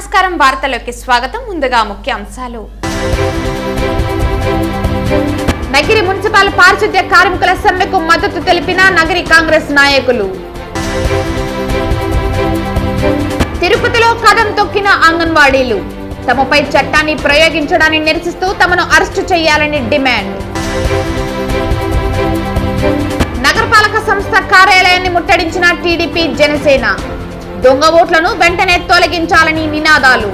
నమస్కారం వార్తలోకి స్వాగతం. ముందుగా ముఖ్య అంశాలు. నగిరి మున్సిపల్ పారిశుద్ధ్య కార్మికుల సమ్మెకు మద్దతు తెలిపిన నగరి కాంగ్రెస్ నాయకులు. తిరుపతిలో కదం తొక్కిన అంగన్వాడీలు. తమపై చట్టాన్ని ప్రయోగించడాన్ని నిరసిస్తూ తమను అరెస్టు చేయాలని డిమాండ్. నగరపాలక సంస్థ కార్యాలయాన్ని ముట్టడించిన టీడీపీ జనసేన. దొంగ ఓట్లను వెంటనే తొలగించాలని నినాదాలు.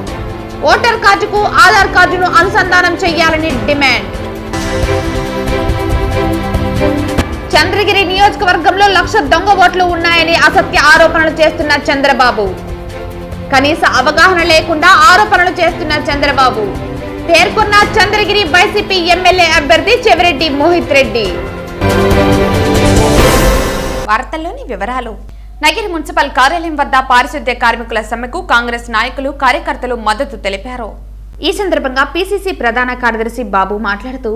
ఓటర్ కార్డుకు ఆధార్ కార్డును అనుసంధానం చేయాలని డిమాండ్. చంద్రగిరి నియోజకవర్గంలో 1,00,000 దొంగ ఓట్లు ఉన్నాయని అసత్య ఆరోపణలు చేస్తున్న చంద్రబాబు. కనీస అవగాహన లేకుండా ఆరోపణలు చేస్తున్న చంద్రబాబు పేర్కొన్న చంద్రగిరి వైసీపీ ఎమ్మెల్యే అభ్యర్థి చెవిరెడ్డి మోహిత్ రెడ్డి. వార్తల్లోని వివరాలు. నగిరి మున్సిపల్ కార్యాలయం వద్ద పారిశుద్ధ్య కార్మికుల సమ్మెకు కాంగ్రెస్ నాయకులు కార్యకర్తలు మద్దతు తెలిపారు. ఈ సందర్భంగా పీసీసీ ప్రధాన కార్యదర్శి బాబు మాట్లాడుతూ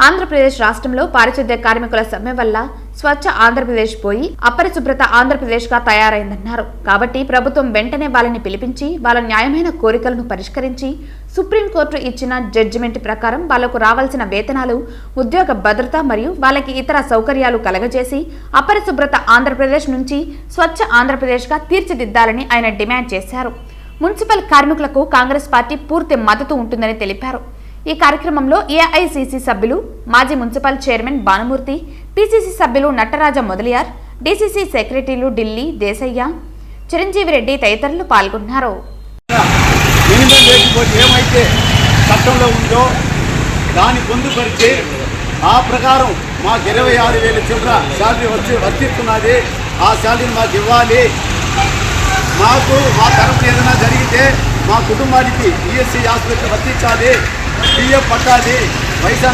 ఆంధ్రప్రదేశ్ రాష్ట్రంలో పారిశుద్ధ్య కార్మికుల సమ్మె వల్ల స్వచ్ఛ ఆంధ్రప్రదేశ్ పోయి అపరిశుభ్రత ఆంధ్రప్రదేశ్ గా తయారైందన్నారు. కాబట్టి ప్రభుత్వం వెంటనే వాళ్ళని పిలిపించి వాళ్ళ న్యాయమైన కోరికలను పరిష్కరించి సుప్రీంకోర్టు ఇచ్చిన జడ్జిమెంట్ ప్రకారం వాళ్లకు రావాల్సిన వేతనాలు, ఉద్యోగ భద్రత మరియు వాళ్ళకి ఇతర సౌకర్యాలు కలగజేసి అపరిశుభ్రత ఆంధ్రప్రదేశ్ నుంచి స్వచ్ఛ ఆంధ్రప్రదేశ్ గా తీర్చిదిద్దాలని ఆయన డిమాండ్ చేశారు. మున్సిపల్ కార్మికులకు కాంగ్రెస్ పార్టీ పూర్తి మద్దతు ఉంటుందని తెలిపారు. ఈ కార్యక్రమంలో ఏఐసీసీ సభ్యులు, మాజీ మున్సిపల్ చైర్మన్ భానుమూర్తి, పీసీసీ సభ్యులు నట్టరాజ మొదలియార్, డీసీసీ సెక్రటరీలు ఢిల్లీ దేశయ్య, చిరంజీవి రెడ్డి తదితరులు పాల్గొన్నారు. ఏమైతే చట్టంలో ఉందో దాన్ని పొందుపరిచి ఆ ప్రకారం మాకు 26,000 చిల్లర శాలరీ వర్తిస్తున్నది. ఆ శాలరీని మాకు ఇవ్వాలి. మాకు మా తరఫున ఏదైనా జరిగితే మా కుటుంబానికి ఈఎస్సీ హాస్పిటల్ వర్తించాలి, పిఎఫ్ పట్టాలి. వయసు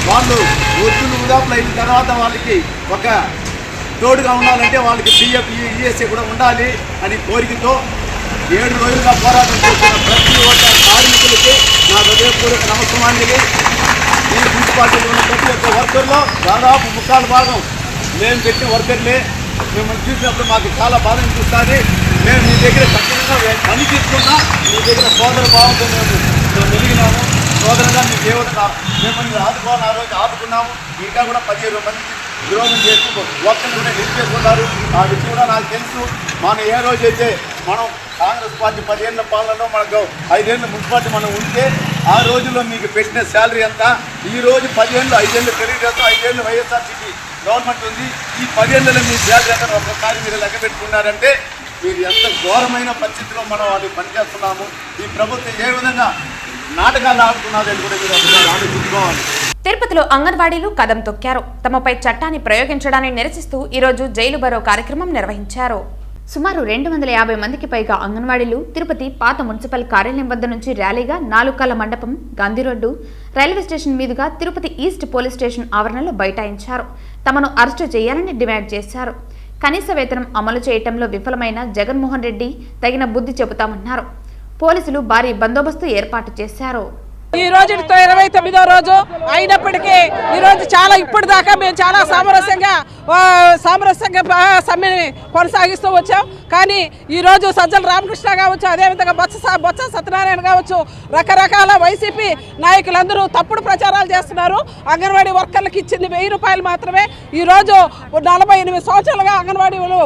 వాళ్ళు వృద్ధులు ఉదాపులు అయిన తర్వాత వాళ్ళకి ఒక తోడుగా ఉండాలంటే వాళ్ళకి పిఎఫ్ ఈఎస్సీ కూడా ఉండాలి అని కోరికతో 7 రోజులుగా పోరాటం చేస్తున్న ప్రతి ఒక్క కార్మికులకి నా హృదయపూర్వక నమస్కారాంజలి. ఈ మున్సిపాలిటీలో ఉన్న ప్రతి ఒక్క వర్కర్లో దాదాపు 3/4 మేము పెట్టిన వర్కర్లే. మిమ్మల్ని చూసినప్పుడు మాకు చాలా బాధ అనిపిస్తుంది. మేము మీ దగ్గర ఖచ్చితంగా పని తీసుకున్నా, మీ దగ్గర సోదర భావంతో మేము మెలిగినాము. సోదరంగా మీకు ఏ విధంగా మిమ్మల్ని ఆదుకోవాలని ఆ రోజు ఆదుకున్నాము. ఇంకా కూడా 15 మందికి విరోధం చేస్తూ ఒక్కరిని కూడా హెల్ప్ చేసుకున్నారు. ఆ విషయం కూడా నాకు తెలుసు. మనం ఏ రోజైతే మనం కాంగ్రెస్ పార్టీ 10 ఏళ్ళ పాలనలో మనకు 5 ఏళ్ళ మున్సిపాలిటీ మనం ఉంటే ఆ రోజుల్లో మీకు పెట్టిన శాలరీ ఎంత, ఈ రోజు 10 ఏళ్ళు 5 ఏళ్ళు తెలుగుదేశం 5 ఏళ్ళు వైఎస్ఆర్సీపీ గవర్నమెంట్ ఉంది. ఈ 10 ఏళ్ళలో మీ శాలరీ ఎంత ఒక్కసారి మీరు లెక్క పెట్టుకున్నారంటే మీరు ఎంత ఘోరమైన పరిస్థితిలో మనం అది పనిచేస్తున్నాము. ఈ ప్రభుత్వం ఏ విధంగా నాటకాలు ఆడుతున్నదని కూడా మీరు ఆలోచించుకోవాలి. తిరుపతిలో అంగన్వాడీలు కదం తొక్కారు. తమపై చట్టాన్ని ప్రయోగించడాన్ని నిరసిస్తూ ఈరోజు జైలు బరో కార్యక్రమం నిర్వహించారు. సుమారు 250 మందికి పైగా అంగన్వాడీలు తిరుపతి పాత మున్సిపల్ కార్యాలయం వద్ద నుంచి ర్యాలీగా 4 కళ్ల మండపం, గాంధీ రోడ్డు, రైల్వే స్టేషన్ మీదుగా తిరుపతి ఈస్ట్ పోలీస్ స్టేషన్ ఆవరణలో బైఠాయించారు. తమను అరెస్టు చేయాలని డిమాండ్ చేశారు. కనీస వేతనం అమలు చేయటంలో విఫలమైన జగన్మోహన్ రెడ్డి తగిన బుద్ధి చెబుతామన్నారు. పోలీసులు భారీ బందోబస్తు ఏర్పాటు చేశారు. ఈ రోజుతో 29వ రోజు అయినప్పటికీ ఈరోజు చాలా ఇప్పటిదాకా మేము చాలా సామరస్యంగా సమ్మెని కొనసాగిస్తూ వచ్చాం. కానీ ఈరోజు సజ్జల రామకృష్ణ కావచ్చు, అదేవిధంగా బొత్స సత్యనారాయణ కావచ్చు, రకరకాల వైసీపీ నాయకులందరూ తప్పుడు ప్రచారాలు చేస్తున్నారు. అంగన్వాడీ వర్కర్లకు ఇచ్చింది 1000 రూపాయలు మాత్రమే. ఈరోజు 48 సంవత్సరాలుగా అంగన్వాడీలు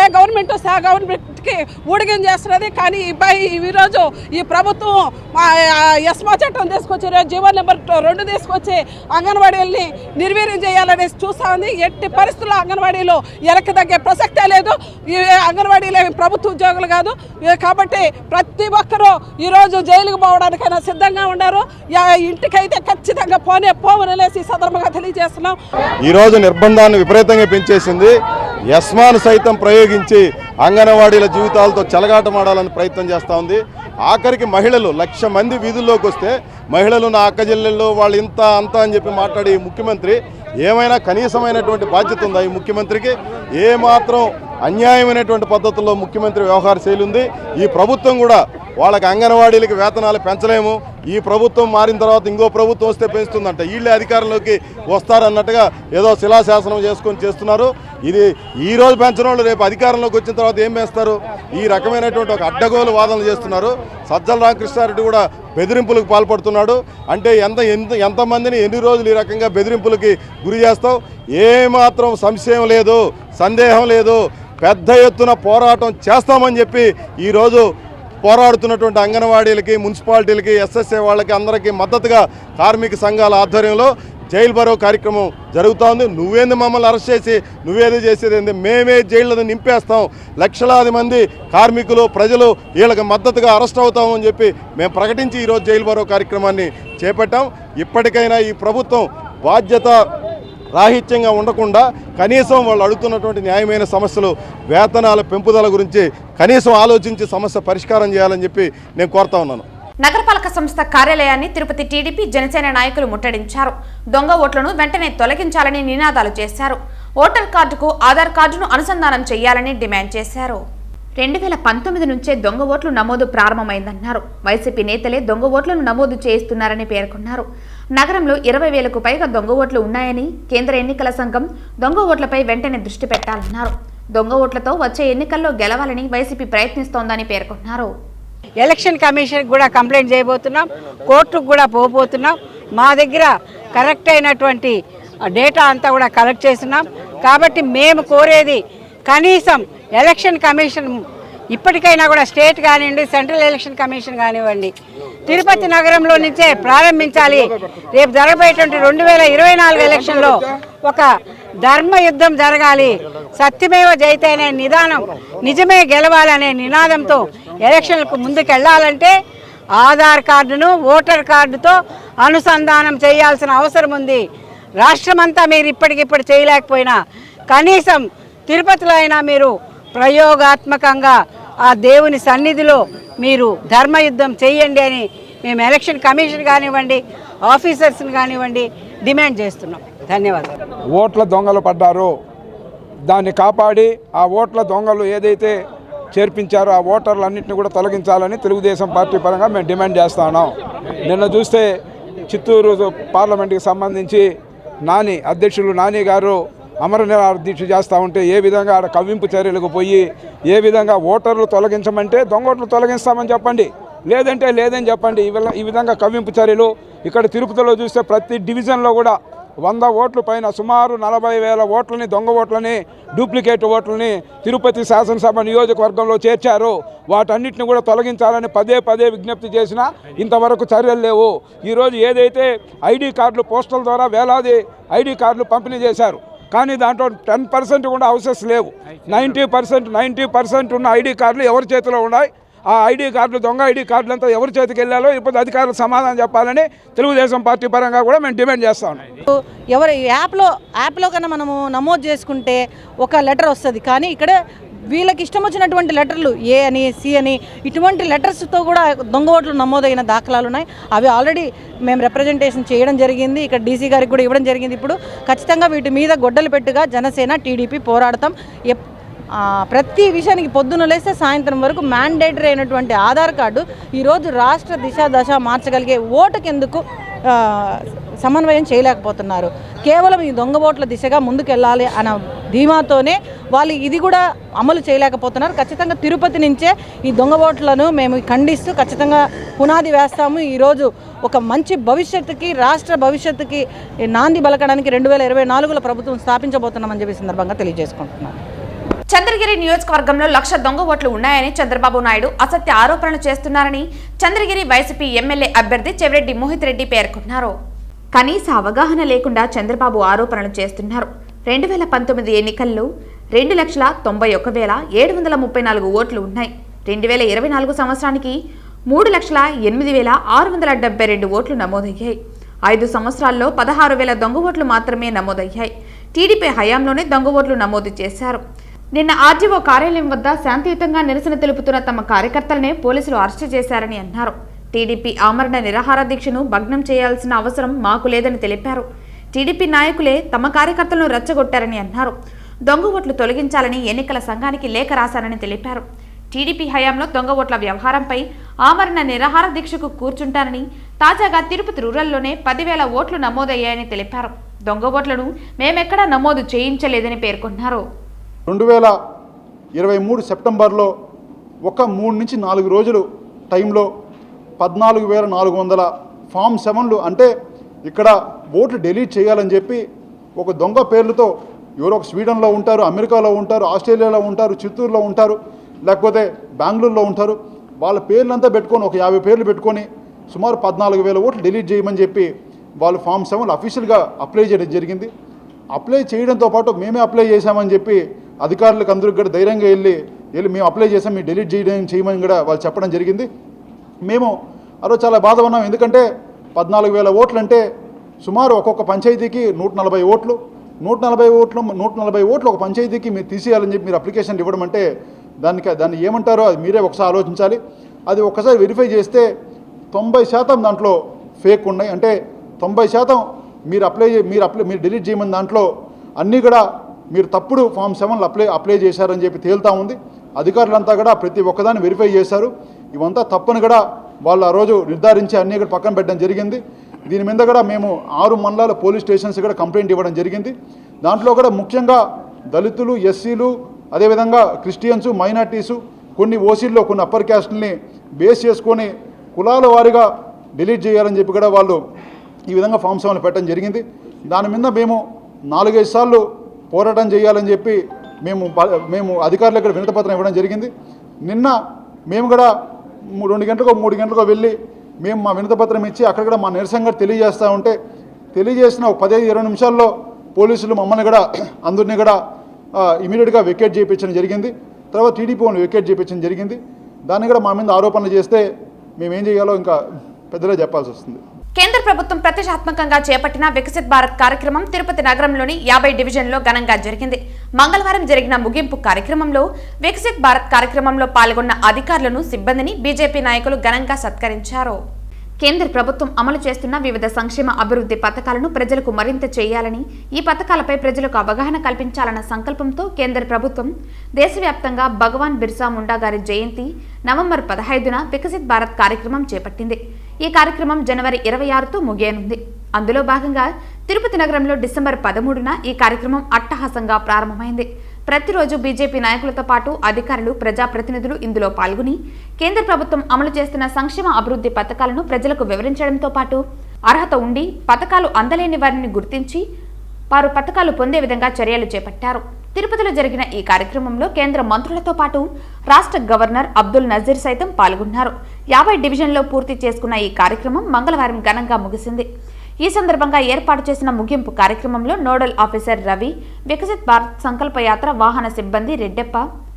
ఏ గవర్నమెంట్ గవర్నమెంట్కి ఊడిగం చేస్తున్నది. కానీ ఈరోజు ఈ ప్రభుత్వం ఎస్మా చట్టం తీసుకొచ్చి జీవో నెంబర్ 2 తీసుకొచ్చి అంగన్వాడీలని నిర్వీర్యం చేయాలనేసి చూస్తా ఉంది. ఎట్టి పరిస్థితుల్లో అంగన్వాడీలు వెనక్కి తగ్గే ప్రసక్తే లేదు. ఈ అంగన్వాడీలు ప్రభుత్వ ఉద్యోగులు కాదు. కాబట్టి ప్రతి ఒక్కరూ ఈరోజు జైలుకు పోవడానికైనా సిద్ధంగా ఉన్నారు. ఇంటికైతే ఖచ్చితంగా పోవనలేసి సందర్భంగా తెలియజేస్తున్నాం. ఈరోజు నిర్బంధాన్ని విపరీతంగా పెంచేసింది. ఎస్మాను సైతం ప్రయోగించి అంగన్వాడీల జీవితాలతో చెలగాటమాడాలని ప్రయత్నం చేస్తూ ఉంది. ఆఖరికి మహిళలు 1,00,000 మంది వీధుల్లోకి వస్తే మహిళలు నా అక్క చెల్లెళ్ళు వాళ్ళు ఇంత అంత అని చెప్పి మాట్లాడి ముఖ్యమంత్రి ఏమైనా కనీసమైనటువంటి బాధ్యత ఉందా? ఈ ముఖ్యమంత్రికి ఏమాత్రం అన్యాయమైనటువంటి పద్ధతుల్లో ముఖ్యమంత్రి వ్యవహార శైలి ఉంది. ఈ ప్రభుత్వం కూడా వాళ్ళకి అంగన్వాడీలకి వేతనాలు పెంచలేము, ఈ ప్రభుత్వం మారిన తర్వాత ఇంకో ప్రభుత్వం వస్తే పెంచుతుందంట, వీళ్ళే అధికారంలోకి వస్తారన్నట్టుగా ఏదో శిలాశాసనం చేసుకొని చేస్తున్నారు. ఇది ఈ రోజు పెంచిన వాళ్ళు రేపు అధికారంలోకి వచ్చిన తర్వాత ఏం వేస్తారు? ఈ రకమైనటువంటి ఒక అడ్డగోలు వాదనలు చేస్తున్నారు. సజ్జల రామకృష్ణారెడ్డి కూడా బెదిరింపులకు పాల్పడుతున్నాడు. అంటే ఎంతమందిని ఎన్ని రోజులు ఈ రకంగా బెదిరింపులకి గురి చేస్తావు? ఏమాత్రం సంశయం లేదు, సందేహం లేదు, పెద్ద ఎత్తున పోరాటం చేస్తామని చెప్పి ఈరోజు పోరాడుతున్నటువంటి అంగన్వాడీలకి, మున్సిపాలిటీలకి, ఎస్ఎస్ఏ వాళ్ళకి అందరికీ మద్దతుగా కార్మిక సంఘాల ఆధ్వర్యంలో జైలు భరో కార్యక్రమం జరుగుతూ ఉంది. నువ్వేంది మమ్మల్ని అరెస్ట్ చేసి నువ్వేది చేసేది ఏంది? మేమే జైళ్ళని నింపేస్తాం, లక్షలాది మంది కార్మికులు, ప్రజలు వీళ్ళకి మద్దతుగా అరెస్ట్ అవుతామని చెప్పి మేము ప్రకటించి ఈరోజు జైలు భరో కార్యక్రమాన్ని చేపట్టాం. ఇప్పటికైనా ఈ ప్రభుత్వం బాధ్యత రాహిత్యంగా ఉండకుండా కనీసం వాళ్ళు అడుగుతున్నటువంటి న్యాయమైన సమస్యలు, వేతనాల పెంపుదల గురించి కనీసం ఆలోచించి సమస్య పరిష్కారం చేయాలని చెప్పి నేను కోరుతా ఉన్నాను. నగరపాలక సంస్థ కార్యాలయాన్ని తిరుపతి టీడీపీ, జనసేన నాయకులు ముట్టడించారు. దొంగ ఓట్లను వెంటనే తొలగించాలని నినాదాలు చేశారు. ఓటర్ కార్డుకు ఆధార్ కార్డును అనుసంధానం చేయాలని డిమాండ్ చేశారు. 2019 నుంచే దొంగ ఓట్లు నమోదు ప్రారంభమైందన్నారు. వైసీపీ నేతలే దొంగ ఓట్లను నమోదు చేయిస్తున్నారని పేర్కొన్నారు. నగరంలో 20,000కు పైగా దొంగ ఓట్లు ఉన్నాయని, కేంద్ర ఎన్నికల సంఘం దొంగ ఓట్లపై వెంటనే దృష్టి పెట్టాలన్నారు. దొంగ ఓట్లతో వచ్చే ఎన్నికల్లో గెలవాలని వైసీపీ ప్రయత్నిస్తోందని పేర్కొన్నారు. ఎలక్షన్ కమిషన్ కూడా కంప్లైంట్ చేయబోతున్నాం, కోర్టుకు కూడా పోబోతున్నాం. మా దగ్గర కరెక్ట్ అయినటువంటి డేటా అంతా కూడా కలెక్ట్ చేస్తున్నాం. కాబట్టి మేము కోరేది కనీసం ఎలక్షన్ కమిషన్ ఇప్పటికైనా కూడా స్టేట్ కానివ్వండి, సెంట్రల్ ఎలక్షన్ కమిషన్ కానివ్వండి, తిరుపతి నగరంలో నుంచే ప్రారంభించాలి. రేపు జరగబోయేటువంటి 2024 ఎలక్షన్లో ఒక ధర్మ యుద్ధం జరగాలి. సత్యమేవ జయతే అనే నిదానం, నిజమే గెలవాలనే నినాదంతో ఎలక్షన్లకు ముందుకెళ్లాలంటే ఆధార్ కార్డును ఓటర్ కార్డుతో అనుసంధానం చేయాల్సిన అవసరం ఉంది. రాష్ట్రమంతా మీరు ఇప్పటికిప్పుడు చేయలేకపోయినా కనీసం తిరుపతిలో అయినా మీరు ప్రయోగాత్మకంగా ఆ దేవుని సన్నిధిలో మీరు ధర్మయుద్ధం చేయండి అని మేము ఎలక్షన్ కమిషన్ కానివ్వండి, ఆఫీసర్స్ని కానివ్వండి డిమాండ్ చేస్తున్నాం. ధన్యవాదాలు. ఓట్ల దొంగలు పడ్డారు, దాన్ని కాపాడి ఆ ఓట్ల దొంగలు ఏదైతే చేర్పించారో ఆ ఓటర్లన్నింటినీ కూడా తొలగించాలని తెలుగుదేశం పార్టీ పరంగా మేము డిమాండ్ చేస్తా ఉన్నాం. నిన్న చూస్తే చిత్తూరు పార్లమెంట్కి సంబంధించి అధ్యక్షులు నాని గారు అమరనిరాహార దీక్ష చేస్తూ ఉంటే ఏ విధంగా ఆడ కవ్వింపు చర్యలకు పోయి ఏ విధంగా ఓటర్లు తొలగించమంటే దొంగ ఓట్లు తొలగిస్తామని చెప్పండి, లేదంటే లేదని చెప్పండి. ఈ విధంగా కవ్వింపు చర్యలు ఇక్కడ తిరుపతిలో చూస్తే ప్రతి డివిజన్లో కూడా 100 ఓట్లు పైన సుమారు 40,000 ఓట్లని, దొంగ ఓట్లని, డూప్లికేట్ ఓట్లని తిరుపతి శాసనసభ నియోజకవర్గంలో చేర్చారు. వాటన్నిటిని కూడా తొలగించాలని పదే విజ్ఞప్తి చేసినా ఇంతవరకు చర్యలు లేవు. ఈరోజు ఏదైతే ఐడి కార్డులు పోస్టల్ ద్వారా వేలాది ఐడి కార్డులు పంపిణీ చేశారు, కానీ దాంట్లో 10% కూడా హౌసెస్ లేవు. 90% ఉన్న ఐడి కార్డులు ఎవరి చేతిలో ఉన్నాయి? ఆ ఐడి కార్డులు, దొంగ ఐడి కార్డులు అంతా ఎవరి చేతికి వెళ్ళాలో ఇప్పుడు అధికారులు సమాధానం చెప్పాలని తెలుగుదేశం పార్టీ పరంగా కూడా మేము డిమాండ్ చేస్తా ఉన్నాం. ఎవరు యాప్లో కన్నా మనము నమోదు చేసుకుంటే ఒక లెటర్ వస్తుంది, కానీ ఇక్కడ వీళ్ళకి ఇష్టం వచ్చినటువంటి లెటర్లు ఏ అని, సి అని, ఇటువంటి లెటర్స్తో కూడా దొంగ ఓట్లు నమోదైన దాఖలాలు ఉన్నాయి. అవి ఆల్రెడీ మేము రిప్రజెంటేషన్ చేయడం జరిగింది, ఇక్కడ డీసీ గారికి కూడా ఇవ్వడం జరిగింది. ఇప్పుడు ఖచ్చితంగా వీటి మీద గొడ్డలు పెట్టుగా జనసేన, టీడీపీ పోరాడతాం. ప్రతి విషయానికి పొద్దున లేస్తే సాయంత్రం వరకు మ్యాండేటరీ అయినటువంటి ఆధార్ కార్డు ఈరోజు రాష్ట్ర దశ మార్చగలిగే ఓటుకెందుకు సమన్వయం చేయలేకపోతున్నారు? కేవలం ఈ దొంగ ఓట్ల దిశగా ముందుకెళ్ళాలి అన్న ధీమాతోనే వాళ్ళు ఇది కూడా అమలు చేయలేకపోతున్నారు. ఖచ్చితంగా తిరుపతి నుంచే ఈ దొంగ ఓట్లను మేము ఖండిస్తూ ఖచ్చితంగా పునాది వేస్తాము. ఈరోజు ఒక మంచి భవిష్యత్తుకి, రాష్ట్ర భవిష్యత్తుకి నాంది బలకడానికి 2024లో ప్రభుత్వం స్థాపించబోతున్నామని చెప్పి సందర్భంగా తెలియజేసుకుంటున్నాను. చంద్రగిరి నియోజకవర్గంలో 1,00,000 దొంగ ఓట్లు ఉన్నాయని చంద్రబాబు నాయుడు అసత్య ఆరోపణలు చేస్తున్నారని చంద్రగిరి వైసీపీ ఎమ్మెల్యే అభ్యర్థి చెవిరెడ్డి మోహిత్ రెడ్డి పేర్కొన్నారు. కనీస అవగాహన లేకుండా చంద్రబాబు ఆరోపణలు చేస్తున్నారు. 2019 ఎన్నికల్లో 2,91,734 ఓట్లు ఉన్నాయి. 2024 సంవత్సరానికి 3,08,672 ఓట్లు నమోదయ్యాయి. 5 సంవత్సరాల్లో 16,000 దొంగ ఓట్లు మాత్రమే నమోదయ్యాయి. టీడీపీ హయాంలోనే దొంగ ఓట్లు నమోదు చేశారు. నిన్న ఆర్డీఓ కార్యాలయం వద్ద శాంతియుతంగా నిరసన తెలుపుతున్న తమ కార్యకర్తలనే పోలీసులు అరెస్టు చేశారని అన్నారు. టీడీపీ ఆమరణ నిరాహార దీక్షను భగ్నం చేయాల్సిన అవసరం మాకు లేదని తెలిపారు. టీడీపీ నాయకులే తమ కార్యకర్తలను రెచ్చగొట్టారని అన్నారు. దొంగ ఓట్లు తొలగించాలని ఎన్నికల సంఘానికి లేఖ రాశారని తెలిపారు. టీడీపీ హయాంలో దొంగ ఓట్ల వ్యవహారంపై ఆమరణ నిరాహార దీక్షకు కూర్చుంటారని, తాజాగా తిరుపతి రూరల్లోనే 10,000 ఓట్లు నమోదయ్యాయని తెలిపారు. దొంగ ఓట్లను మేమెక్కడా నమోదు చేయించలేదని పేర్కొన్నారు. 2023 సెప్టెంబర్లో ఒక 3 నుంచి 4 రోజులు టైంలో 14,400 ఫామ్ 7లు అంటే ఇక్కడ ఓట్లు డిలీట్ చేయాలని చెప్పి ఒక దొంగ పేర్లతో ఎవరో ఒక స్వీడన్లో ఉంటారు, అమెరికాలో ఉంటారు, ఆస్ట్రేలియాలో ఉంటారు, చిత్తూరులో ఉంటారు, లేకపోతే బెంగళూరులో ఉంటారు. వాళ్ళ పేర్లంతా పెట్టుకొని ఒక 50 పేర్లు పెట్టుకొని సుమారు 14,000 ఓట్లు డిలీట్ చేయమని చెప్పి వాళ్ళు ఫామ్ 7లు అఫీషియల్గా అప్లై చేయడం జరిగింది. అప్లై చేయడంతో పాటు మేమే అప్లై చేశామని చెప్పి అధికారులకు అందరికి కూడా ధైర్యంగా వెళ్ళి మేము అప్లై చేసాం, మీరు డిలీట్ చేయమని కూడా వాళ్ళు చెప్పడం జరిగింది. మేము అరోజు చాలా బాధ ఉన్నాం. ఎందుకంటే 14,000 ఓట్లు అంటే సుమారు ఒక్కొక్క పంచాయతీకి 140 ఓట్లు, 140 ఓట్లు ఒక పంచాయతీకి మీరు తీసేయాలని చెప్పి మీరు అప్లికేషన్ ఇవ్వడం అంటే దాన్ని ఏమంటారో అది మీరే ఒకసారి ఆలోచించాలి. అది ఒక్కసారి వెరిఫై చేస్తే 90% దాంట్లో ఫేక్ ఉన్నాయి. అంటే 90% మీరు డిలీట్ చేయమని దాంట్లో అన్నీ కూడా మీరు తప్పుడు ఫామ్ 7లు అప్లై చేశారని చెప్పి తేలుతా ఉంది. అధికారులంతా కూడా ప్రతి ఒక్కదాన్ని వెరిఫై చేశారు. ఇవంతా తప్పని కూడా వాళ్ళు ఆ రోజు నిర్ధారించి అన్నీ కూడా పక్కన పెట్టడం జరిగింది. దీని మీద కూడా మేము 6 మండలాల పోలీస్ స్టేషన్స్ కూడా కంప్లైంట్ ఇవ్వడం జరిగింది. దాంట్లో కూడా ముఖ్యంగా దళితులు, ఎస్సీలు, అదేవిధంగా క్రిస్టియన్స్, మైనార్టీసు, కొన్ని ఓసీల్లో కొన్ని అప్పర్ క్యాస్ట్ని బేస్ చేసుకొని కులాల వారీగా డిలీట్ చేయాలని చెప్పి కూడా వాళ్ళు ఈ విధంగా ఫామ్ 7లు పెట్టడం జరిగింది. దాని మీద మేము 4-5 సార్లు పోరాటం చేయాలని చెప్పి మేము అధికారులకు ఇక్కడ వినతిపత్రం ఇవ్వడం జరిగింది. నిన్న మేము కూడా 2 గంటలకో 3 గంటలకో వెళ్ళి మేము మా వినతిపత్రం ఇచ్చి అక్కడ కూడా మా నిరసనగా తెలియజేస్తూ ఉంటే తెలియజేసిన ఒక 15-20 నిమిషాల్లో పోలీసులు మమ్మల్ని కూడా అందరినీ కూడా ఇమీడియట్గా వెకేట్ చేయించడం జరిగింది. తర్వాత టీడీపీ వాళ్ళని వెకేట్ చేయించడం జరిగింది. దాన్ని కూడా మా మీద ఆరోపణలు చేస్తే మేమేం చేయాలో ఇంకా పెద్దగా చెప్పాల్సి వస్తుంది. కేంద్ర ప్రభుత్వం ప్రతిష్టాత్మకంగా చేపట్టిన వికసిత్ భారత్ కార్యక్రమం తిరుపతి నగరంలోని 50 డివిజన్లో ఘనంగా జరిగింది. మంగళవారం జరిగిన ముగింపు కార్యక్రమంలో వికసిత్ భారత్ కార్యక్రమంలో పాల్గొన్న అధికారులను, సిబ్బందిని బీజేపీ నాయకులు ఘనంగా సత్కరించారు. కేంద్ర ప్రభుత్వం అమలు చేస్తున్న వివిధ సంక్షేమ అభివృద్ధి పథకాలను ప్రజలకు మరింత చేయాలని, ఈ పథకాలపై ప్రజలకు అవగాహన కల్పించాలన్న సంకల్పంతో కేంద్ర ప్రభుత్వం దేశవ్యాప్తంగా భగవాన్ బిర్సా ముండా గారి జయంతి నవంబర్ 15న వికసిత్ భారత్ కార్యక్రమం చేపట్టింది. ఈ కార్యక్రమం జనవరి 26తో ముగియనుంది. అందులో భాగంగా తిరుపతి నగరంలో డిసెంబర్ 13న ఈ కార్యక్రమం అట్టహాసంగా ప్రారంభమైంది. ప్రతిరోజు బీజేపీ నాయకులతో పాటు అధికారులు, ప్రజాప్రతినిధులు ఇందులో పాల్గొని కేంద్ర ప్రభుత్వం అమలు చేస్తున్న సంక్షేమ అభివృద్ధి పథకాలను ప్రజలకు వివరించడంతో పాటు అర్హత ఉండి పథకాలు అందలేని వారిని గుర్తించి వారు పథకాలు పొందే విధంగా చర్యలు చేపట్టారు. తిరుపతిలో జరిగిన ఈ కార్యక్రమంలో కేంద్ర మంత్రులతో పాటు రాష్ట్ర గవర్నర్ అబ్దుల్ నజీర్ సైతం పాల్గొన్నారు. 50 డివిజన్లో పూర్తి చేసుకున్న ఈ కార్యక్రమం మంగళవారం ఘనంగా ముగిసింది. ఈ సందర్భంగా ఏర్పాటు చేసిన ముగింపు కార్యక్రమంలో నోడల్ ఆఫీసర్ రవి, వికసిత్ భారత్ సంకల్పయాత్ర వాహన సిబ్బంది రెడ్డెప్ప,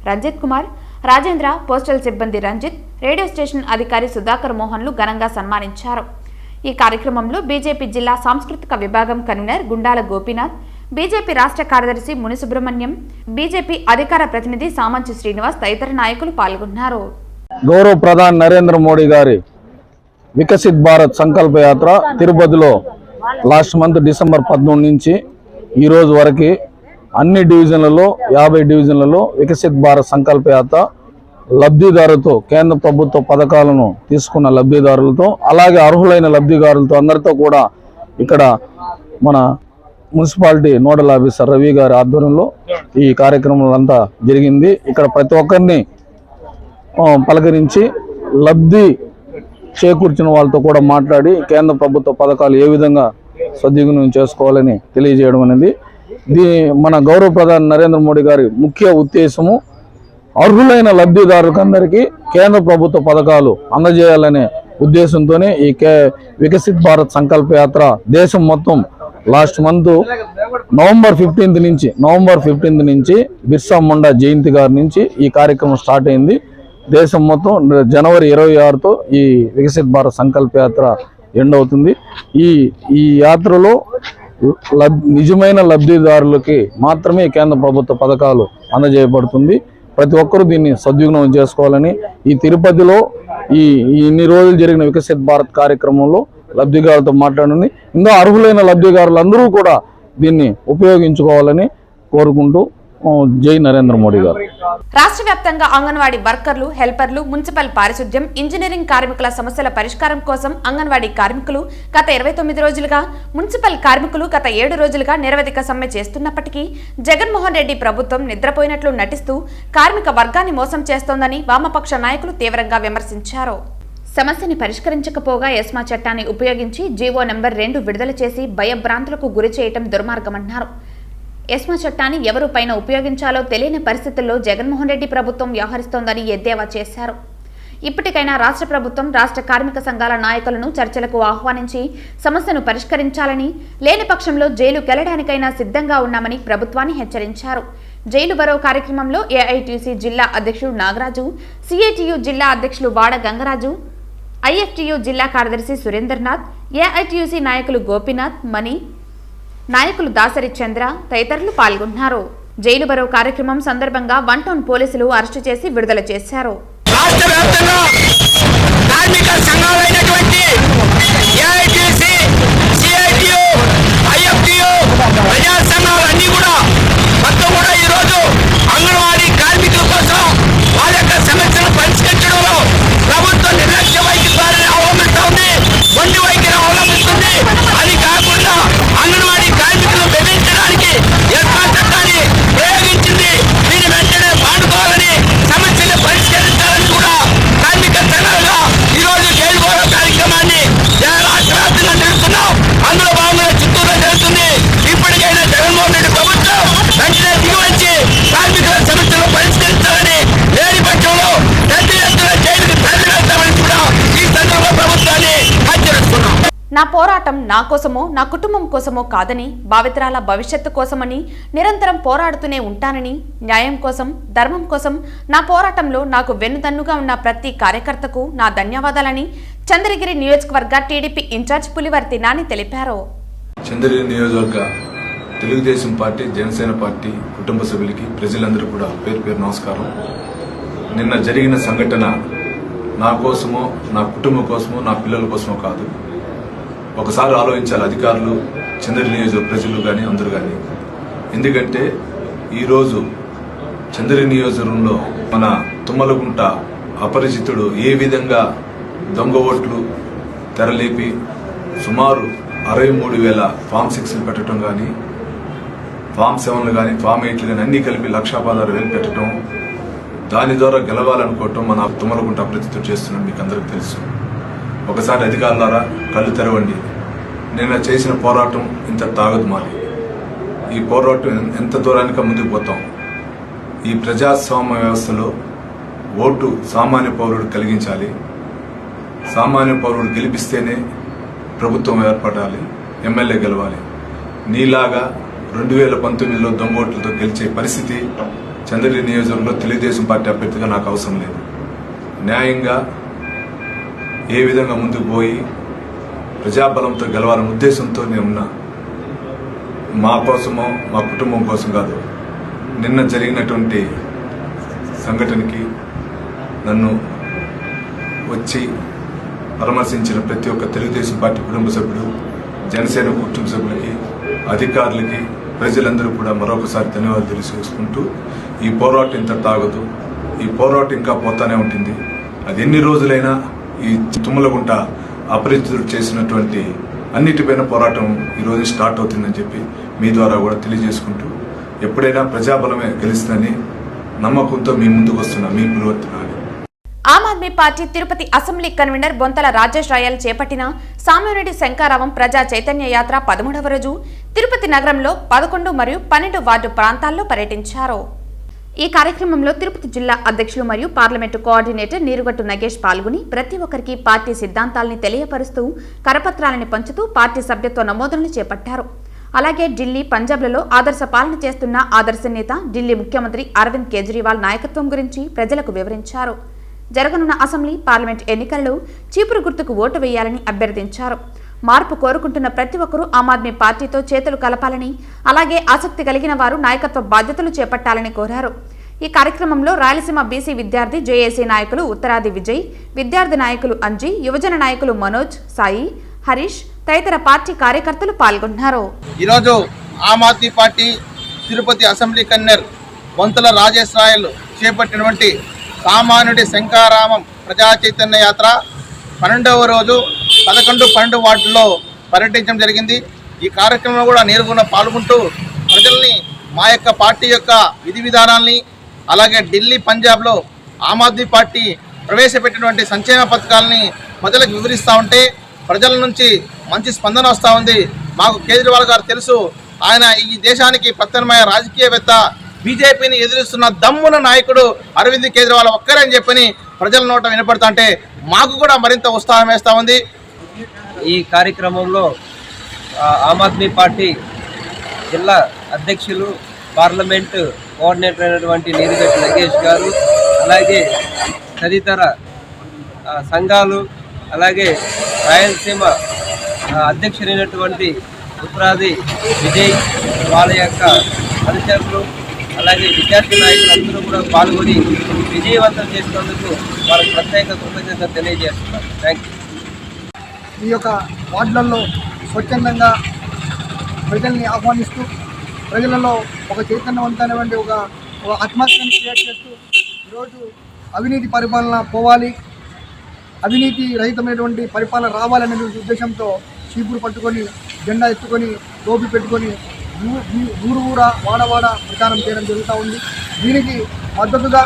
రంజిత్ కుమార్, రాజేంద్ర, పోస్టల్ సిబ్బంది రంజిత్, రేడియో స్టేషన్ అధికారి సుధాకర్ మోహన్లు ఘనంగా సన్మానించారు. ఈ కార్యక్రమంలో బీజేపీ జిల్లా సాంస్కృతిక విభాగం కన్వీనర్ గుండాల గోపీనాథ్, బీజేపీ రాష్ట్ర కార్యదర్శి ముని సుబ్రహ్మణ్యం, బీజేపీ అధికార ప్రతినిధి సామంచి శ్రీనివాస్ తదితర నాయకులు పాల్గొన్నారు. గౌరవ ప్రధాని నరేంద్ర మోడీ గారి వికసిత్ భారత్ సంకల్ప యాత్ర తిరుపతిలో లాస్ట్ మంత్ డిసెంబర్ 13 నుంచి ఈ రోజు వరకు అన్ని డివిజన్లలో 50 డివిజన్లలో వికసిత్ భారత్ సంకల్ప యాత్ర లబ్ధిదారులతో, కేంద్ర ప్రభుత్వ పథకాలను తీసుకున్న లబ్ధిదారులతో, అలాగే అర్హులైన లబ్ధిదారులతో అందరితో కూడా ఇక్కడ మన మున్సిపాలిటీ నోడల్ ఆఫీసర్ రవి గారి ఆధ్వర్యంలో ఈ కార్యక్రమం అంతా జరిగింది. ఇక్కడ ప్రతి ఒక్కరిని పలకరించి లబ్ధి చేకూర్చిన వాళ్ళతో కూడా మాట్లాడి కేంద్ర ప్రభుత్వ పథకాలు ఏ విధంగా సద్వినియోగం చేసుకోవాలని తెలియజేయడం అనేది మన గౌరవ ప్రధాని నరేంద్ర మోడీ గారి ముఖ్య ఉద్దేశము. అర్హులైన లబ్ధిదారులకు అందరికీ కేంద్ర ప్రభుత్వ పథకాలు అందజేయాలనే ఉద్దేశంతోనే ఈ వికసిత్ భారత్ సంకల్ప యాత్ర దేశం మొత్తం లాస్ట్ మంత్ నవంబర్ 15 నుంచి బిర్సా ముండా జయంతి గారి నుంచి ఈ కార్యక్రమం స్టార్ట్ అయింది. దేశం మొత్తం జనవరి 26తో ఈ వికసిత్ భారత్ సంకల్ప యాత్ర ఎండ్ అవుతుంది. ఈ యాత్రలో నిజమైన లబ్ధిదారులకి మాత్రమే కేంద్ర ప్రభుత్వ పథకాలు అందజేయబడుతుంది. ప్రతి ఒక్కరూ దీన్ని సద్వినియోగం చేసుకోవాలని ఈ తిరుపతిలో ఇన్ని రోజులు జరిగిన వికసిత్ భారత్ కార్యక్రమంలో లబ్ధిదారులతో మాట్లాడింది. ఇంకా అర్హులైన లబ్ధిదారులందరూ కూడా దీన్ని ఉపయోగించుకోవాలని కోరుకుంటూ జై నరేంద్ర మోడీ గారు. రాష్ట్ర వ్యాప్తంగా అంగన్వాడీ వర్కర్లు, హెల్పర్లు, మున్సిపల్ పారిశుద్ధ్యం, ఇంజనీరింగ్ కార్మికుల సమస్యల పరిష్కారం కోసం అంగన్వాడీ కార్మికులు గత 29 రోజులుగా, మున్సిపల్ కార్మికులు గత 7 రోజులుగా నిరవధిక సమ్మె చేస్తున్నప్పటికీ జగన్మోహన్ రెడ్డి ప్రభుత్వం నిద్రపోయినట్లు నటిస్తూ కార్మిక వర్గాన్ని మోసం చేస్తోందని వామపక్ష నాయకులు తీవ్రంగా విమర్శించారు. సమస్యని పరిష్కరించకపోగా ఎస్మా చట్టాన్ని ఉపయోగించి జీవో నెంబర్ 2 విడుదల చేసి భయభ్రాంతులకు గురి చేయటం దుర్మార్గమన్నారు. ఎస్మా చట్టాన్ని ఎవరు పైన ఉపయోగించాలో తెలియని పరిస్థితుల్లో జగన్మోహన్ రెడ్డి ప్రభుత్వం వ్యవహరిస్తోందని ఎద్దేవా చేశారు. ఇప్పటికైనా రాష్ట్ర ప్రభుత్వం రాష్ట్ర కార్మిక సంఘాల నాయకులను చర్చలకు ఆహ్వానించి సమస్యను పరిష్కరించాలని, లేని పక్షంలో జైలుకెళ్లడానికైనా సిద్ధంగా ఉన్నామని ప్రభుత్వాన్ని హెచ్చరించారు. జైలు బరో కార్యక్రమంలో ఏఐటీయూసీ జిల్లా అధ్యక్షుడు నాగరాజు, సిఐటియు జిల్లా అధ్యక్షులు వాడ గంగరాజు, ఐఎఫ్టియు జిల్లా కార్యదర్శి సురేంద్రనాథ్, ఏఐటీయూసీ నాయకులు గోపీనాథ్, మణి, నాయకులు దాసరి చంద్ర తదితరులు పాల్గొన్నారు. జైలు బరో కార్యక్రమం సందర్భంగా 1 టౌన్ పోలీసులు అరెస్టు చేసి విడుదల చేశారు. నా పోరాటం నా కోసమో, నా కుటుంబం కోసమో కాదని, భావితరాల భవిష్యత్తు కోసమని నిరంతరం పోరాడుతూనే ఉంటానని, న్యాయం కోసం, ధర్మం కోసం నా పోరాటంలో నాకు వెన్నుదన్నుగా ఉన్న ప్రతి కార్యకర్తకు నా ధన్యవాదాలని చంద్రగిరి నియోజకవర్గ టీడీపీ ఇన్ఛార్జ్ పులివర్తి నాని తెలిపారు. చంద్రగిరి నియోజకవర్గ తెలుగుదేశం పార్టీ, జనసేన పార్టీ కుటుంబ సభ్యులకి, ప్రజలందరూ కూడా పేరు పేరు నమస్కారం. నిన్న జరిగిన సంఘటన నా కోసమో, నా కుటుంబం కోసమో, నా పిల్లల కోసమో కాదు. ఒకసారి ఆలోచించాలి అధికారులు, చంద్రగిరి నియోజకవర్గ ప్రజలు కానీ అందరూ కానీ. ఎందుకంటే ఈరోజు చంద్రగిరి నియోజకవర్గంలో మన తుమ్మలగుంట అపరిచితుడు ఏ విధంగా దొంగ ఓట్లు తెరలేపి సుమారు 63,000 ఫామ్ 6లు పెట్టడం కానీ, ఫామ్ 7లు కానీ, ఫామ్ 8లు కానీ అన్ని కలిపి 1,16,000 పెట్టడం, దాని ద్వారా గెలవాలనుకోవటం మన తుమ్మలగుంట అపరిచితుడు చేస్తున్నాం. మీకు అందరికి తెలుసు. ఒకసారి అధికారులారా కళ్ళు తెరవండి. నిన్న చేసిన పోరాటం ఇంత తాగదు మాది. ఈ పోరాటం ఎంత దూరానికి ముందుకు పోతాం. ఈ ప్రజాస్వామ్య వ్యవస్థలో ఓటు సామాన్య పౌరుడు కలిగించాలి. సామాన్య పౌరుడు గెలిపిస్తేనే ప్రభుత్వం ఏర్పడాలి, ఎమ్మెల్యే గెలవాలి. నీలాగా 2019లో దొంగ ఓట్లతో గెలిచే పరిస్థితి చంద్రగిరి నియోజకవర్గంలో తెలుగుదేశం పార్టీ అభ్యర్థిగా నాకు అవసరం లేదు. న్యాయంగా ఏ విధంగా ముందుకు పోయి ప్రజాబలంతో గెలవాలనే ఉద్దేశంతో నేను ఉన్నా. మా కోసమో, మా కుటుంబం కోసం కాదు. నిన్న జరిగినటువంటి సంఘటనకి నన్ను వచ్చి పరామర్శించిన ప్రతి ఒక్క తెలుగుదేశం పార్టీ కుటుంబ సభ్యుడు, జనసేన కుటుంబ సభ్యులకి, అధికారులకి, ప్రజలందరూ కూడా మరొకసారి ధన్యవాదాలు తెలియజేసుకుంటూ, ఈ పోరాటం ఇంత తాగదు. ఈ పోరాటం ఇంకా పోతానే ఉంటుంది. అది ఎన్ని రోజులైనా ఈ తుమ్మలగుంట అపరిచితుడు చేసినటువంటి అన్నిటిపైన పోరాటం ఈ రోజు స్టార్ట్ అవుతుందని చెప్పి మీ ద్వారా కూడా తెలియజేసుకుంటూ, ఎప్పుడైనా ప్రజాబలమే గెలుస్తుందని నమ్మకంతో మీ ముందుకు వస్తున్నా మీ Pulivarthi Nani. Aam Aadmi party Tirupati assembly convener Bonthala Rajesh Rayal చేపట్టిన సామ్యరెడ్డి శంకారావం ప్రజా చైతన్య యాత్ర 13వ రోజు తిరుపతి నగరంలో 11 మరియు 12 వార్డు ప్రాంతాల్లో పర్యటించారు. ఈ కార్యక్రమంలో తిరుపతి జిల్లా అధ్యక్షులు మరియు పార్లమెంటు కోఆర్డినేటర్ నీరుగట్టు నగేష్ పాల్గొని ప్రతి ఒక్కరికి పార్టీ సిద్ధాంతాలని తెలియపరుస్తూ కరపత్రాలని పంచుతూ పార్టీ సభ్యత్వ నమోదులను చేపట్టారు. అలాగే ఢిల్లీ, పంజాబ్లలో ఆదర్శ పాలన చేస్తున్న ఆదర్శ నేత ఢిల్లీ ముఖ్యమంత్రి అరవింద్ కేజ్రీవాల్ నాయకత్వం గురించి ప్రజలకు వివరించారు. జరగనున్న అసెంబ్లీ, పార్లమెంట్ ఎన్నికల్లో చీపురు గుర్తుకు ఓటు వేయాలని అభ్యర్థించారు. మార్పు కోరుకుంటున్న ప్రతి ఒక్కరూ ఆమ్ ఆద్మీ పార్టీతో చేతులు కలపాలని, అలాగే ఆసక్తి కలిగిన వారు నాయకత్వ బాధ్యతలు చేపట్టాలని కోరారు. ఈ కార్యక్రమంలో రాయలసీమ బీసీ విద్యార్థి జేఏసీ నాయకులు ఉత్తరాది విజయ్, విద్యార్థి నాయకులు అంజీ, యువజన నాయకులు మనోజ్, సాయి, హరీష్ తదితర పార్టీ కార్యకర్తలు పాల్గొన్నారు. ఈరోజు Aam Aadmi party Tirupati assembly convener Bonthala రాజేశ్వరాయలు చేపట్టినటువంటి సామాన్యుడి శంకారామం ప్రజా చైతన్య యాత్ర 12వ రోజు 11-12 వార్డుల్లో పర్యటించడం జరిగింది. ఈ కార్యక్రమంలో కూడా నేరుగా పాల్గొంటూ ప్రజల్ని మా యొక్క పార్టీ యొక్క విధి విధానాల్ని, అలాగే ఢిల్లీ, పంజాబ్లో ఆమ్ ఆద్మీ పార్టీ ప్రవేశపెట్టినటువంటి సంక్షేమ పథకాలని ప్రజలకు వివరిస్తూ ఉంటే ప్రజల నుంచి మంచి స్పందన వస్తూ ఉంది. మాకు కేజ్రీవాల్ గారు తెలుసు, ఆయన ఈ దేశానికి ప్రత్యామ్నాయ రాజకీయవేత్త, బీజేపీని ఎదురిస్తున్న దమ్మున నాయకుడు అరవింద్ కేజ్రీవాల్ ఒక్కరే అని చెప్పని ప్రజల నోట వినపడతా ఉంటే మాకు కూడా మరింత ఉత్సాహం వేస్తూ ఉంది. ఈ కార్యక్రమంలో ఆమ్ ఆద్మీ పార్టీ జిల్లా అధ్యక్షులు, పార్లమెంటు కోఆర్డినేటర్ అయినటువంటి నీరిగట్టి నగేష్ గారు, అలాగే తదితర సంఘాలు, అలాగే రాయలసీమ అధ్యక్షులైనటువంటి ఉత్తరాది విజయ్, వాళ్ళ యొక్క అనుచరులు, అలాగే విద్యార్థి నాయకులందరూ కూడా పాల్గొని విజయవంతం చేసినందుకు వాళ్ళకి ప్రత్యేక కృతజ్ఞతలు తెలియజేస్తున్నారు. Thank you. ఈ యొక్క వార్డులలో స్వచ్ఛందంగా ప్రజల్ని ఆహ్వానిస్తూ ప్రజలలో ఒక చైతన్యవంతమైనటువంటి ఒక అట్మాస్ఫియర్ని క్రియేట్ చేస్తూ ఈరోజు అవినీతి పరిపాలన పోవాలి, అవినీతి రహితమైనటువంటి పరిపాలన రావాలనే ఉద్దేశంతో చీపురు పట్టుకొని, జెండా ఎత్తుకొని, టోపీ పెట్టుకొని ఊరా వాడవాడ ప్రచారం చేయడం జరుగుతూ ఉంది. దీనికి మద్దతుగా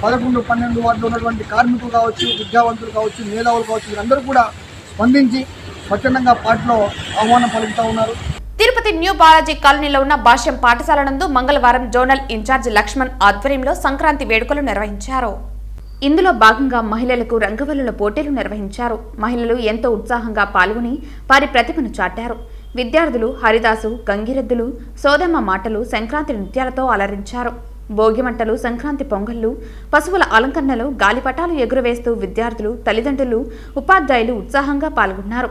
11-12 వార్డులో ఉన్నటువంటి కార్మికులు కావచ్చు, విద్యావంతులు కావచ్చు, మేధావులు కావచ్చు, వీరందరూ కూడా స్పందించి స్వచ్ఛందంగా పార్టీలో ఆహ్వానం పలుకుతూ ఉన్నారు. తిరుపతి న్యూ బాలాజీ కాలనీలో ఉన్న భాష్యం పాఠశాల నందు మంగళవారం జోనల్ ఇన్ఛార్జ్ లక్ష్మణ్ ఆధ్వర్యంలో సంక్రాంతి వేడుకలు నిర్వహించారు. ఇందులో భాగంగా మహిళలకు రంగవల్లుల పోటీలు నిర్వహించారు. మహిళలు ఎంతో ఉత్సాహంగా పాల్గొని వారి ప్రతిభను చాటారు. విద్యార్థులు హరిదాసు, గంగిరెద్దులు, సోదమ్మ మాటలు, సంక్రాంతి నృత్యాలతో అలరించారు. భోగిమంటలు, సంక్రాంతి పొంగళ్లు, పశువుల అలంకరణలు, గాలిపటాలు ఎగురవేస్తూ విద్యార్థులు, తల్లిదండ్రులు, ఉపాధ్యాయులు ఉత్సాహంగా పాల్గొన్నారు.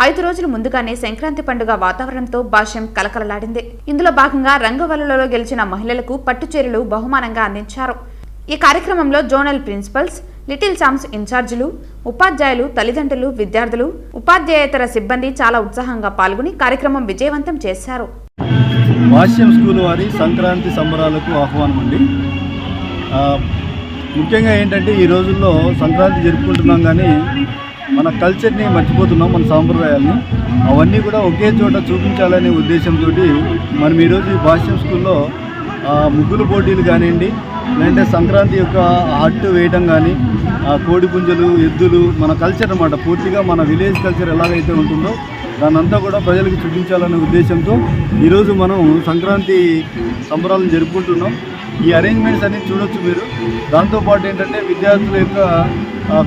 5 రోజుల ముందుగానే సంక్రాంతి పండుగ వాతావరణంతో భాష్యం కలకలలాడింది. ఇందులో భాగంగా రంగవల్లులలో గెలిచిన మహిళలకు పట్టుచీరలు బహుమానంగా అందించారు. ఈ కార్యక్రమంలో జోనల్ ప్రిన్సిపల్స్, లిటిల్ చాంప్స్ ఇన్ఛార్జీలు, ఉపాధ్యాయులు, తల్లిదండ్రులు, విద్యార్థులు, ఉపాధ్యాయేతర సిబ్బంది చాలా ఉత్సాహంగా పాల్గొని కార్యక్రమం విజయవంతం చేశారు. భాష్యం స్కూల్ వారి సంక్రాంతి సంబరాలకు ఆహ్వానం అండి. ముఖ్యంగా ఏంటంటే ఈ రోజుల్లో సంక్రాంతి జరుపుకుంటున్నాం, కానీ మన కల్చర్ని మర్చిపోతున్నాం, మన సాంప్రదాయాల్ని. అవన్నీ కూడా ఒకే చోట చూపించాలనే ఉద్దేశంతో మనం ఈరోజు భాష్యం స్కూల్లో ముగ్గులు పోటీలు కానివ్వండి, లేదంటే సంక్రాంతి యొక్క హట్టు వేయటం కానీ, కోడి పుంజలు, ఎద్దులు, మన కల్చర్ అన్నమాట, పూర్తిగా మన విలేజ్ కల్చర్ ఎలాగైతే ఉంటుందో దాన్నంతా కూడా ప్రజలకు చూపించాలనే ఉద్దేశంతో ఈరోజు మనం సంక్రాంతి సంబరాలను జరుపుకుంటున్నాం. ఈ అరేంజ్మెంట్స్ అన్ని చూడొచ్చు మీరు. దాంతోపాటు ఏంటంటే విద్యార్థుల యొక్క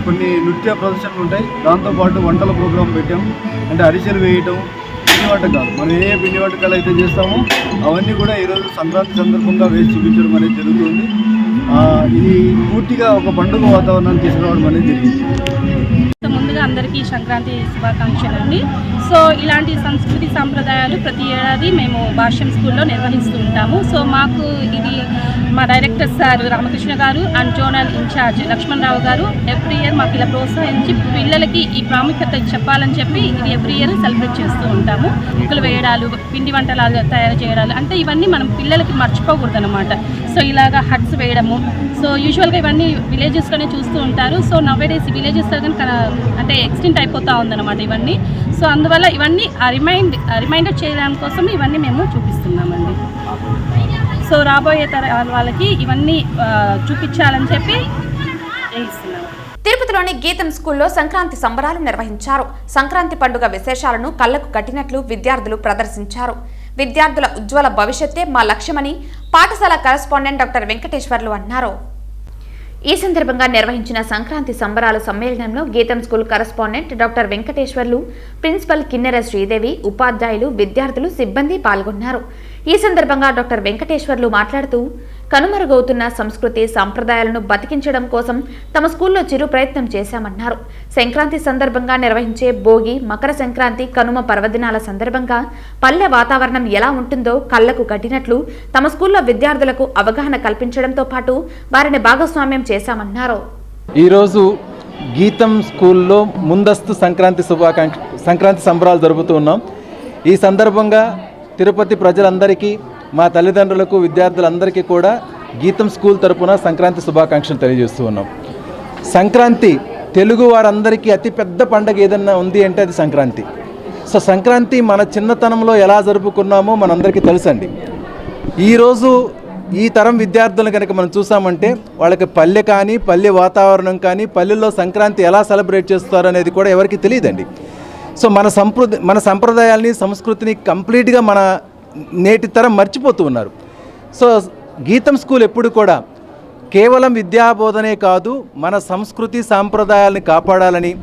కొన్ని నృత్య ప్రదర్శనలు ఉంటాయి. దాంతోపాటు వంటల ప్రోగ్రాం పెట్టాం. అంటే అరిసెలు వేయటం, పిండి వంటకాలు, మనం ఏ పిండి వంటకాలు అయితే చేస్తామో అవన్నీ కూడా ఈరోజు సంక్రాంతి సందర్భంగా వేసి చూపించడం అనేది జరుగుతుంది. ఇది పూర్తిగా ఒక పండుగ వాతావరణాన్ని తీసుకురావడం అనేది జరిగింది. ముందుగా అందరికీ సంక్రాంతి శుభాకాంక్షలు అండి. సో ఇలాంటి సంస్కృతి సాంప్రదాయాలు ప్రతి ఏడాది మేము భాష్యం స్కూల్లో నిర్వహిస్తూ ఉంటాము. సో మాకు ఇది మా డైరెక్టర్ సార్ రామకృష్ణ గారు అండ్ జోనల్ ఇన్ఛార్జ్ లక్ష్మణ్ రావు గారు ఎవ్రీ ఇయర్ మాకు ఇలా ప్రోత్సహించి పిల్లలకి ఈ ప్రాముఖ్యత చెప్పాలని చెప్పి ఇది ఎవ్రీ ఇయర్ సెలబ్రేట్ చేస్తూ ఉంటాము. ముగ్గులు వేయడాలు, పిండి వంటలు తయారు చేయడాలు, అంటే ఇవన్నీ మనం పిల్లలకి మర్చిపోకూడదు అనమాట. సో ఇలాగా హట్స్ వేయడము, సో యూజువల్గా ఇవన్నీ విలేజెస్లోనే చూస్తూ ఉంటారు. సో నవేడేస్ విలేజెస్ అంటే ఎక్స్టెంట్ అయిపోతూ ఉందన్నమాట ఇవన్నీ. సో అందువల్ల ఇవన్నీ రిమైండర్ చేయడానికి కోసం ఇవన్నీ మేము చూపిస్తున్నామండి. సో రాబోయే తరాల వాళ్ళకి ఇవన్నీ చూపించాలని చెప్పి చేయిస్తున్నాము. తిరుపతిలోని గీతం స్కూల్లో సంక్రాంతి సంబరాలు నిర్వహించారు. సంక్రాంతి పండుగ విశేషాలను కళ్లకు కట్టినట్లు విద్యార్థులు ప్రదర్శించారు. విద్యార్థుల ఉజ్వల భవిష్యత్తే మా లక్ష్యమని పాఠశాల కరెస్పాండెంట్ డాక్టర్ వెంకటేశ్వర్లు అన్నారు. ఈ సందర్భంగా నిర్వహించిన సంక్రాంతి సంబరాల సమ్మేళనంలో Gitam school correspondent doctor Venkateswarlu, principal Kinnera Sridevi, ఉపాధ్యాయులు, విద్యార్థులు, సిబ్బంది పాల్గొన్నారు. ఈ సందర్భంగా డాక్టర్ వెంకటేశ్వర్లు మాట్లాడుతూ కనుమరుగవుతున్న సంస్కృతి సంప్రదాయాలను బతికించడం కోసం తమ స్కూల్లో చిరు ప్రయత్నం చేశామన్నారు. సంక్రాంతి సందర్భంగా నిర్వహించే భోగి, మకర సంక్రాంతి, కనుమ పర్వదినాల సందర్భంగా పల్లె వాతావరణం ఎలా ఉంటుందో కళ్లకు కట్టినట్లు తమ స్కూల్లో విద్యార్థులకు అవగాహన కల్పించడంతో పాటు వారిని భాగస్వామ్యం చేశామన్నారు. ఈరోజు గీతం స్కూల్లో ముందస్తు సంక్రాంతి సంబరాలు జరుపుతూ ఉన్నాం. ఈ సందర్భంగా తిరుపతి ప్రజలందరికీ, మా తల్లిదండ్రులకు, విద్యార్థులందరికీ కూడా గీతం స్కూల్ తరపున సంక్రాంతి శుభాకాంక్షలు తెలియజేస్తూ ఉన్నాం. సంక్రాంతి తెలుగు వారందరికీ అతిపెద్ద పండగ ఏదన్నా ఉంది అంటే అది సంక్రాంతి. సో సంక్రాంతి మన చిన్నతనంలో ఎలా జరుపుకున్నామో మనందరికీ తెలుసండి. ఈరోజు ఈ తరం విద్యార్థులను కనుక మనం చూసామంటే వాళ్ళకి పల్లె కానీ, పల్లె వాతావరణం కానీ, పల్లెల్లో సంక్రాంతి ఎలా సెలబ్రేట్ చేస్తారు అనేది కూడా ఎవరికి తెలియదండి. సో మన సంప్రదాయాల్ని, సంస్కృతిని కంప్లీట్గా మన నేటి తరం మర్చిపోతూ ఉన్నారు. సో గీతం స్కూల్ ఎప్పుడు కూడా కేవలం విద్యాబోధనే కాదు, మన సంస్కృతి సాంప్రదాయాలని కాపాడాలని,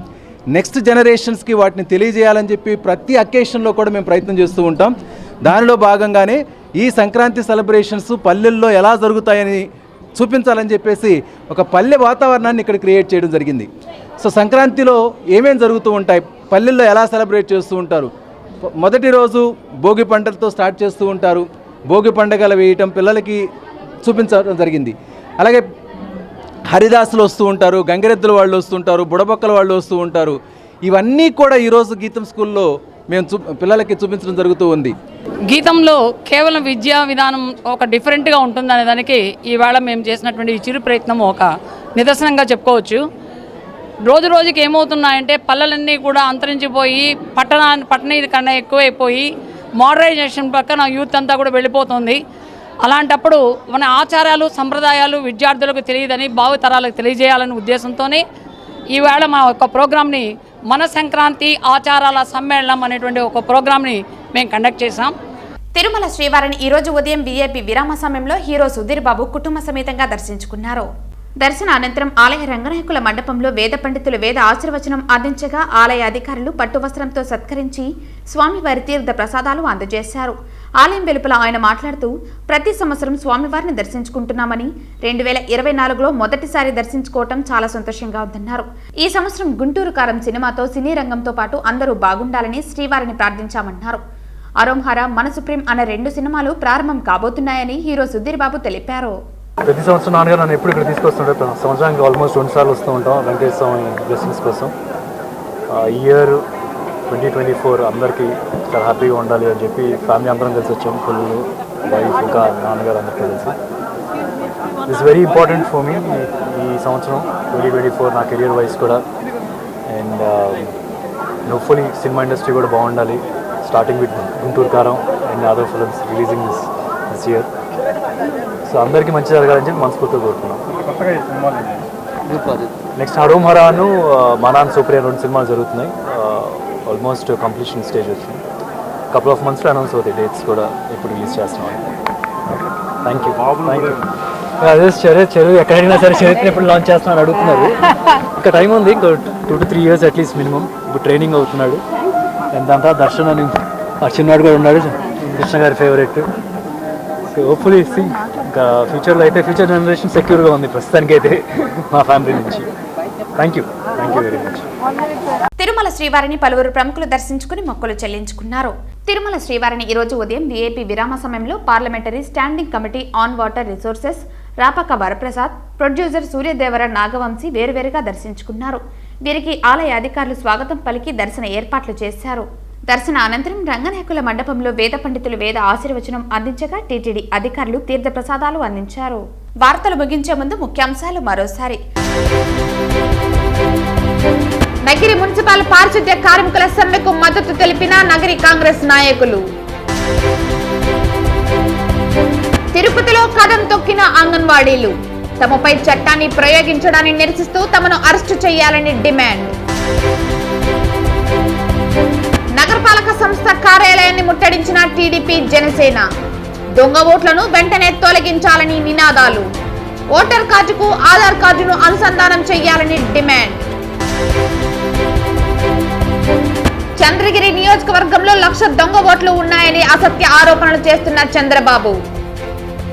నెక్స్ట్ జనరేషన్స్కి వాటిని తెలియజేయాలని చెప్పి ప్రతి అకేషన్లో కూడా మేము ప్రయత్నం చేస్తూ ఉంటాం. దానిలో భాగంగానే ఈ సంక్రాంతి సెలబ్రేషన్స్ పల్లెల్లో ఎలా జరుగుతాయని చూపించాలని చెప్పేసి ఒక పల్లె వాతావరణాన్ని ఇక్కడ క్రియేట్ చేయడం జరిగింది. సో సంక్రాంతిలో ఏమేం జరుగుతూ ఉంటాయి, పల్లెల్లో ఎలా సెలబ్రేట్ చేస్తూ ఉంటారు. మొదటి రోజు భోగి పంటలతో స్టార్ట్ చేస్తూ ఉంటారు. భోగి పండగలు వేయటం పిల్లలకి చూపించడం జరిగింది. అలాగే హరిదాసులు వస్తూ ఉంటారు, గంగిరెద్దుల వాళ్ళు వస్తుంటారు, బుడబొక్కల వాళ్ళు వస్తూ ఉంటారు. ఇవన్నీ కూడా ఈరోజు గీతం స్కూల్లో మేము పిల్లలకి చూపించడం జరుగుతూ ఉంది. గీతంలో కేవలం విద్యా విధానం ఒక డిఫరెంట్గా ఉంటుందనే దానికి ఈవేళ మేము చేసినటువంటి ఈ చిరు ప్రయత్నం ఒక నిదర్శనంగా చెప్పుకోవచ్చు. రోజు రోజుకి ఏమవుతున్నాయంటే పల్లెలన్నీ కూడా అంతరించిపోయి పట్టణ కన్నా ఎక్కువైపోయి మోడరైజేషన్ పక్కన యూత్ అంతా కూడా వెళ్ళిపోతుంది. అలాంటప్పుడు మన ఆచారాలు, సంప్రదాయాలు విద్యార్థులకు తెలియదని భావితరాలకు తెలియజేయాలనే ఉద్దేశంతోనే ఈవేళ మా యొక్క ప్రోగ్రామ్ని మన సంక్రాంతి ఆచారాల సమ్మేళనం అనేటువంటి ఒక ప్రోగ్రామ్ని మేము కండక్ట్ చేశాం. తిరుమల శ్రీవారిని ఈరోజు ఉదయం వీఐపీ విరామ సమయంలో హీరో సుధీర్ బాబు కుటుంబ సమేతంగా దర్శించుకున్నారు. దర్శన అనంతరం ఆలయ రంగనాయకుల మండపంలో వేద పండితులు వేద ఆశీర్వచనం అందించగా ఆలయ అధికారులు పట్టు వస్త్రంతో సత్కరించి స్వామివారి తీర్థ ప్రసాదాలు అందజేశారు. ఆలయం వెలుపల ఆయన మాట్లాడుతూ ప్రతి సంవత్సరం స్వామివారిని దర్శించుకుంటున్నామని 2024లో మొదటిసారి దర్శించుకోవటం చాలా సంతోషంగా ఉందన్నారు. ఈ సంవత్సరం గుంటూరు కారం సినిమాతో సినీ రంగంతో పాటు అందరూ బాగుండాలని శ్రీవారిని ప్రార్థించామన్నారు. అరోంహర, మనసు ప్రేమ్ అనే 2 సినిమాలు ప్రారంభం కాబోతున్నాయని హీరో సుధీర్ బాబు తెలిపారు. ప్రతి సంవత్సరం నాన్నగారు నన్ను ఎప్పుడు ఇక్కడ తీసుకొస్తుంటారు. సంవత్సరానికి ఆల్మోస్ట్ 2 సార్లు వస్తూ ఉంటాం వెంకటేశ్వర స్వామి బ్లెస్సింగ్స్ కోసం. ఇయర్ 2024 అందరికీ చాలా హ్యాపీగా ఉండాలి అని చెప్పి ఫ్యామిలీ అందరం కలిసి వచ్చాం. పిల్లలు, వైఫ్, ఇంకా నాన్నగారు అందరికీ కలిసి. It's very important for me ఈ సంవత్సరం 2024 నా కెరియర్ వైజ్ కూడా. అండ్ హోప్ఫుల్లీ సినిమా ఇండస్ట్రీ కూడా బాగుండాలి. స్టార్టింగ్ విత్ గుంటూరు కారం and other films releasing this year. So అందరికీ మంచి జరగాలని చెప్పి మనస్ఫూర్తిగా కోరుతున్నాం. నెక్స్ట్ అరోంహరాను మనాన్ సూప్రియా 2 సినిమాలు జరుగుతున్నాయి. ఆల్మోస్ట్ కంప్లీషన్ స్టేజ్ వచ్చింది. కపుల్ ఆఫ్ మంత్స్లో అనౌన్స్ అవుతాయి డేట్స్ కూడా, ఇప్పుడు రిలీజ్ చేస్తున్నాం. Thank you. అదే చెరువు ఎక్కడైనా సరే చరిత్ర ఎప్పుడు లాంచ్ చేస్తున్నాను అడుగుతున్నారు. ఇంకా టైం ఉంది, ఇంకో 2 to 3 years అట్లీస్ట్ మినిమం. ఇప్పుడు ట్రైనింగ్ అవుతున్నాడు. ఎంతంతా దర్శనం అని చిన్నవాడు కూడా ఉన్నాడు, కృష్ణ గారి ఫేవరెట్. సో హోప్ఫుల్లీ ఇంకా ఫ్యూచర్లో అయితే ఫ్యూచర్ జనరేషన్ సెక్యూర్గా ఉంది ప్రస్తుతానికి అయితే మా ఫ్యామిలీ నుంచి. Thank you very much. Tirumala శ్రీవారిని పలువురు ప్రముఖులు దర్శించుకుని మొక్కులు చెల్లించుకున్నారు. తిరుమల శ్రీవారిని ఈరోజు ఉదయం వీఐపీ విరామ సమయంలో parliamentary standing committee on water resources Rapaka Varaprasad, producer Suryadevara Nagavamsi వేరువేరుగా దర్శించుకున్నారు. వీరికి ఆలయ అధికారులు స్వాగతం పలికి దర్శన ఏర్పాట్లు చేశారు. దర్శన అనంతరం రంగనాయకుల మండపంలో వేద పండితులు వేద ఆశీర్వచనం అందించగా టీటీడీ అధికారులు తీర్థ ప్రసాదాలు అందించారు. వార్తలు ముగించే ముందు ముఖ్యాంశాలు మరోసారి. నగిరి మున్సిపల్ పారిశుద్ధ్య కార్మికుల సమ్మెకు మద్దతు తెలిపిన నగరి కాంగ్రెస్ నాయకులు. తిరుపతిలో కదం తొక్కిన అంగన్వాడీలు. తమపై చట్టాన్ని ప్రయోగించడాన్ని నిరసిస్తూ తమను అరెస్టు చేయాలని డిమాండ్. నగరపాలక సంస్థ కార్యాలయాన్ని ముట్టడించిన టీడీపీ, జనసేన. దొంగ ఓట్లను వెంటనే తొలగించాలని నినాదాలు. ఓటర్ కార్డుకు ఆధార్ కార్డును అనుసంధానం చేయాలని డిమాండ్. చంద్రగిరి నియోజకవర్గంలో 1,00,000 దొంగ ఓట్లు ఉన్నాయని అసత్య ఆరోపణలు చేస్తున్న చంద్రబాబు.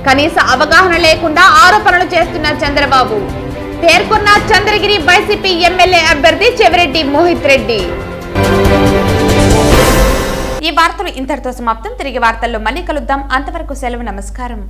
కనీస అవగాహన లేకుండా ఆరోపణలు చేస్తున్న చంద్రబాబు పేర్కొన్న చంద్రగిరి వైసీపీ ఎమ్మెల్యే అభ్యర్థి చెవిరెడ్డి మోహిత్ రెడ్డి. ఈ వార్తలు ఇంతటితో సమాప్తం. తిరిగి వార్తల్లో మళ్ళీ కలుద్దాం. అంతవరకు సెలవు. నమస్కారం.